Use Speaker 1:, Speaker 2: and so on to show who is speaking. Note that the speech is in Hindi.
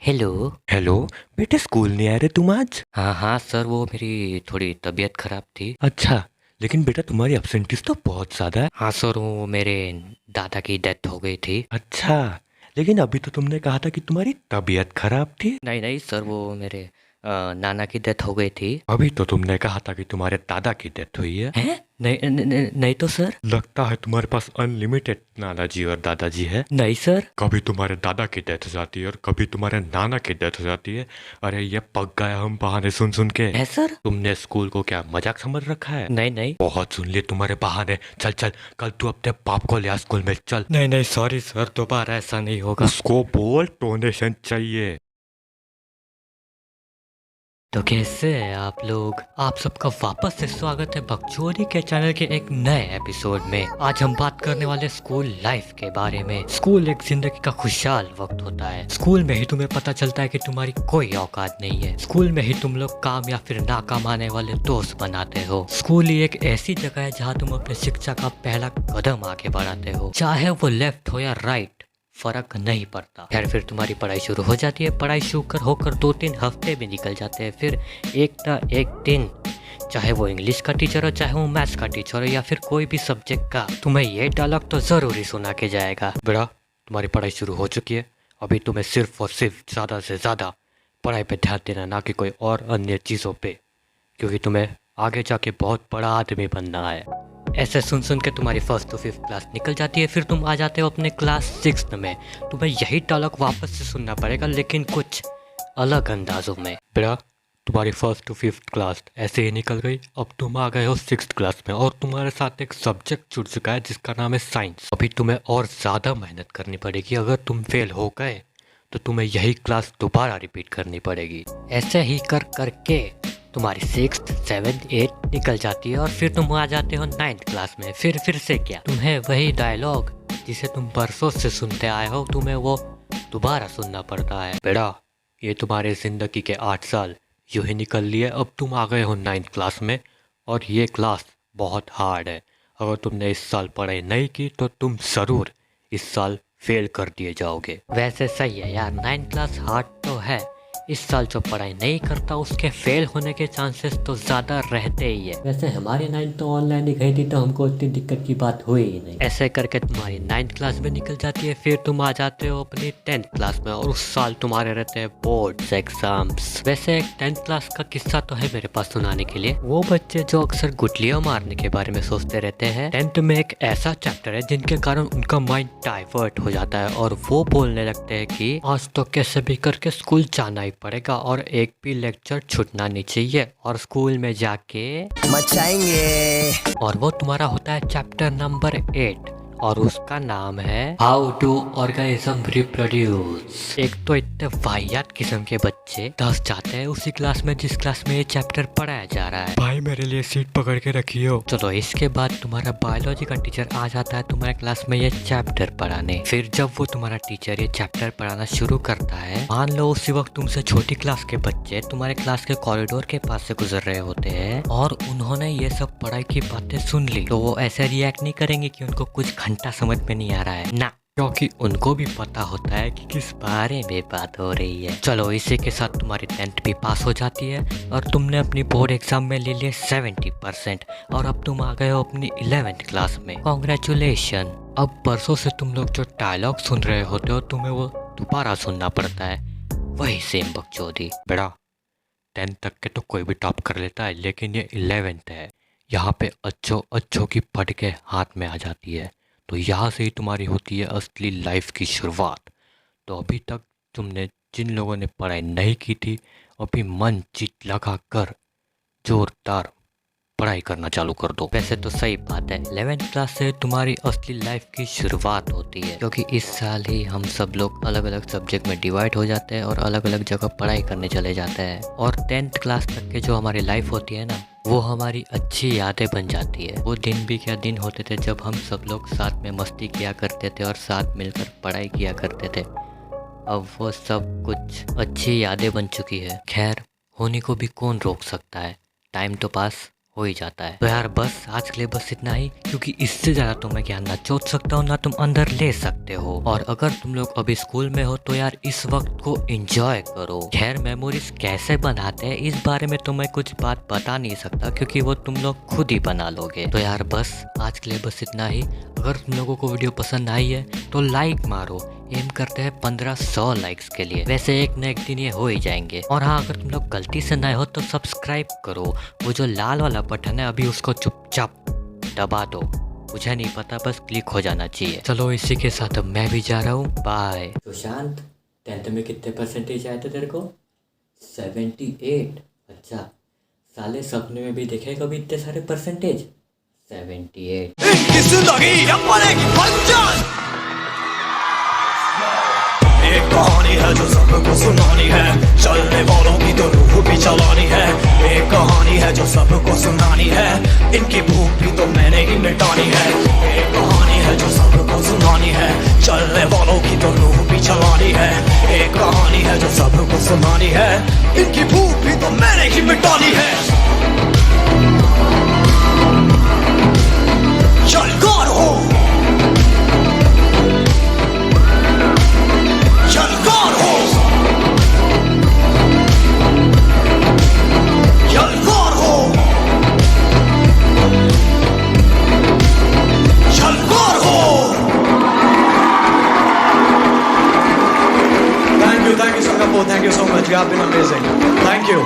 Speaker 1: हेलो।
Speaker 2: हेलो। बेटे स्कूल नहीं आए रे तुम आज?
Speaker 1: हाँ हाँ सर, वो मेरी थोड़ी तबीयत खराब थी।
Speaker 2: अच्छा। लेकिन बेटा तुम्हारी एब्सेंटीज तो बहुत ज्यादा है।
Speaker 1: हाँ सर, वो मेरे दादा की डेथ हो गई थी।
Speaker 2: अच्छा। लेकिन अभी तो तुमने कहा था कि तुम्हारी तबीयत खराब थी।
Speaker 1: नहीं नहीं सर, वो मेरे नाना की डेथ हो गई थी।
Speaker 2: अभी तो तुमने कहा था कि तुम्हारे दादा की डेथ हुई है।
Speaker 1: हैं? नहीं नहीं नहीं, नहीं तो सर।
Speaker 2: लगता है तुम्हारे पास अनलिमिटेड नाना जी और दादाजी है।
Speaker 1: नहीं सर।
Speaker 2: कभी तुम्हारे दादा की डेथ हो जाती है और कभी तुम्हारे नाना की डेथ हो जाती है। अरे ये पक गया हम बहाने सुन सुन के।
Speaker 1: है सर।
Speaker 2: तुमने स्कूल को क्या मजाक समझ रखा है?
Speaker 1: नहीं नहीं।
Speaker 2: बहुत सुन लिए तुम्हारे बहाने। चल चल, कल तू अपने पाप को ले आ स्कूल में, चल।
Speaker 1: नहीं नहीं सॉरी सर, दोबारा ऐसा नहीं होगा।
Speaker 2: उसको बोल डोनेशन चाहिए।
Speaker 1: तो कैसे हैं आप लोग? आप सबका वापस से स्वागत है बकचोदी के चैनल के एक नए एपिसोड में। आज हम बात करने वाले स्कूल लाइफ के बारे में। स्कूल एक जिंदगी का खुशहाल वक्त होता है। स्कूल में ही तुम्हें पता चलता है कि तुम्हारी कोई औकात नहीं है। स्कूल में ही तुम लोग काम या फिर नाकाम आने वाले दोस्त बनाते हो। स्कूल ही एक ऐसी जगह है जहाँ तुम अपने शिक्षा का पहला कदम आगे बढ़ाते हो, चाहे वो लेफ्ट हो या राइट, फर्क नहीं पड़ता। खैर, फिर तुम्हारी पढ़ाई शुरू हो जाती है। पढ़ाई शुरू होकर 2-3 हफ्ते भी निकल जाते हैं। फिर एक ना एक दिन, चाहे वो इंग्लिश का टीचर हो, चाहे वो मैथ्स का टीचर हो, या फिर कोई भी सब्जेक्ट का, तुम्हें ये डायलॉग तो जरूरी सुना के जाएगा, बेटा तुम्हारी पढ़ाई शुरू हो चुकी है। अभी तुम्हें सिर्फ और सिर्फ ज़्यादा से ज़्यादा पढ़ाई पे ध्यान देना, ना कि कोई और अन्य चीज़ों पे, क्योंकि तुम्हें आगे जाके बहुत बड़ा आदमी बनना है। ऐसे सुन सुन के तुम्हारी फर्स्ट टू फिफ्थ क्लास निकल जाती है। फिर तुम आ जाते हो अपने क्लास सिक्स्थ में। तुम्हें यही डायलॉग वापस से सुनना पड़ेगा, लेकिन कुछ अलग अंदाजों में। बेटा तुम्हारी फर्स्ट टू फिफ्थ क्लास ऐसे ही निकल गई। अब तुम आ गए हो सिक्स्थ क्लास में और तुम्हारे साथ एक सब्जेक्ट जुड़ चुका है जिसका नाम है साइंस। अभी तुम्हें और ज़्यादा मेहनत करनी पड़ेगी। अगर तुम फेल हो गए तो तुम्हें यही क्लास दोबारा रिपीट करनी पड़ेगी। ऐसे ही कर करके तुम्हारी सिक्स्थ सेवेंथ एट निकल जाती है और फिर तुम आ जाते हो नाइन्थ क्लास में। फिर से क्या, तुम्हें वही डायलॉग जिसे तुम बरसों से सुनते आए हो, तुम्हें वो दोबारा सुनना पड़ता है। बेटा ये तुम्हारे जिंदगी के 8 साल यूं ही निकल लिए। अब तुम आ गए हो नाइन्थ क्लास में और ये क्लास बहुत हार्ड है। अगर तुमने इस साल पढ़ाई नहीं की तो तुम ज़रूर इस साल फेल कर दिए जाओगे। वैसे सही है यार, नाइन्थ क्लास हार्ड तो है। इस साल जो पढ़ाई नहीं करता उसके फेल होने के चांसेस तो ज़्यादा रहते ही है। वैसे हमारी नाइन्थ तो ऑनलाइन ही गई थी, तो हमको इतनी दिक्कत की बात हुई ही नहीं। ऐसे करके तुम्हारी नाइन्थ क्लास में निकल जाती है। फिर तुम आ जाते हो अपनी 10th क्लास में और उस साल तुम्हारे रहते हैं बोर्ड्स एग्जाम्स। वैसे एक 10th क्लास का किस्सा तो है मेरे पास सुनाने के लिए। वो बच्चे जो अक्सर गुटलियां मारने के बारे में सोचते रहते हैं, 10th में एक ऐसा चैप्टर है जिनके कारण उनका माइंड डाइवर्ट हो जाता है और वो बोलने लगते हैं कि आज तो कैसे भी करके स्कूल जाना ही पड़ेगा और एक भी लेक्चर छूटना नहीं चाहिए, और स्कूल में जाके
Speaker 3: मचाएंगे।
Speaker 1: और वो तुम्हारा होता है चैप्टर नंबर 8 और उसका नाम है हाउ टू ऑर्गेनिज्म रिप्रोड्यूस। एक तो इतने वाहियात किस्म के बच्चे 10 जाते हैं उसी क्लास में जिस क्लास में ये चैप्टर पढ़ाया जा रहा है।
Speaker 2: भाई मेरे लिए सीट पकड़ के रखियो।
Speaker 1: चलो, इसके बाद तुम्हारा बायोलॉजी का टीचर आ जाता है तुम्हारे क्लास में ये चैप्टर पढ़ाने। फिर जब वो तुम्हारा टीचर ये चैप्टर पढ़ाना शुरू करता है, मान लो उसी वक्त तुमसे छोटी क्लास के बच्चे तुम्हारे क्लास के कॉरिडोर के पास से गुजर रहे होते हैं और उन्होंने ये सब पढ़ाई की बातें सुन ली, तो वो ऐसे रिएक्ट नहीं करेंगे कि उनको कुछ घंटा समझ में नहीं आ रहा है ना, क्योंकि उनको भी पता होता है कि किस बारे में बात हो रही है। चलो, इसी के साथ तुम्हारी 10th भी पास हो जाती है और तुमने अपनी बोर्ड एग्जाम में ले लिए 70% और अब तुम आ गए हो अपनी 11th क्लास में। कॉन्ग्रेचुलेशन। अब बरसों से तुम लोग जो डायलॉग सुन रहे होते हो, तुम्हें वो दोबारा सुनना पड़ता है, वही सेम बकचोदी। बेटा 10th तक के तो कोई भी टॉप कर लेता है, लेकिन ये 11th है। यहाँ पे अच्छों अच्छों की पढ़ के हाथ में आ जाती है, तो यहाँ से ही तुम्हारी होती है असली लाइफ की शुरुआत। तो अभी तक तुमने जिन लोगों ने पढ़ाई नहीं की थी, अभी मन चित लगा कर जोरदार पढ़ाई करना चालू कर दो। वैसे तो सही बात है, 11th क्लास से तुम्हारी असली लाइफ की शुरुआत होती है, क्योंकि इस साल ही हम सब लोग अलग अलग सब्जेक्ट में डिवाइड हो जाते हैं और अलग अलग जगह पढ़ाई करने चले जाते हैं। और 10th क्लास तक के जो हमारी लाइफ होती है ना, वो हमारी अच्छी यादें बन जाती है। वो दिन भी क्या दिन होते थे जब हम सब लोग साथ में मस्ती किया करते थे और साथ मिलकर पढ़ाई किया करते थे। अब वो सब कुछ अच्छी यादें बन चुकी है। खैर, होने को भी कौन रोक सकता है, टाइम तो पास हो ही जाता है। तो यार बस आज के लिए बस इतना ही, क्योंकि इससे ज्यादा तो मैं ज्ञान ना चोट सकता हूँ ना तुम अंदर ले सकते हो। और अगर तुम लोग अभी स्कूल में हो तो यार इस वक्त को एंजॉय करो। खैर मेमोरीज कैसे बनाते हैं इस बारे में तो मैं कुछ बात बता नहीं सकता, क्योंकि वो तुम लोग खुद ही बना लोगे। तो यार बस आज के लिए बस इतना ही। अगर तुम लोगों को वीडियो पसंद आई है तो लाइक मारो। एम करते हैं 1500 लाइक्स के लिए। वैसे एक न एक दिन ये हो ही जाएंगे। और हाँ, अगर तुम लोग गलती से नए हो तो सब्सक्राइब करो। वो जो लाल वाला बटन है अभी उसको चुपचाप दबा दो। मुझे नहीं पता, बस क्लिक हो जाना चाहिए। चलो इसी के साथ अब मैं भी जा रहा हूँ। बाय। सुशांत 10th में कितने परसेंटेज आए थे तेरे को? 78। अच्छा, साले सपने में भी देखे कभी इतने सारे परसेंटेज? 78।
Speaker 4: एक कहानी है जो सबको सुनानी है, चलने वालों की तो रूह भी चलानी है। एक कहानी है जो सबको सुनानी है, इनकी भूख भी तो मैंने ही मिटानी है। एक कहानी है जो सबको सुनानी है, चलने वालों की तो रूह भी चलानी है। एक कहानी है जो सबको सुनानी है, इनकी भूख भी तो मैंने ही मिटानी है। चल गौर हो, चल गौर हो, चल गौर हो, चल गौर हो। Thank you Singapore, thank you so much. You have been amazing. Thank you.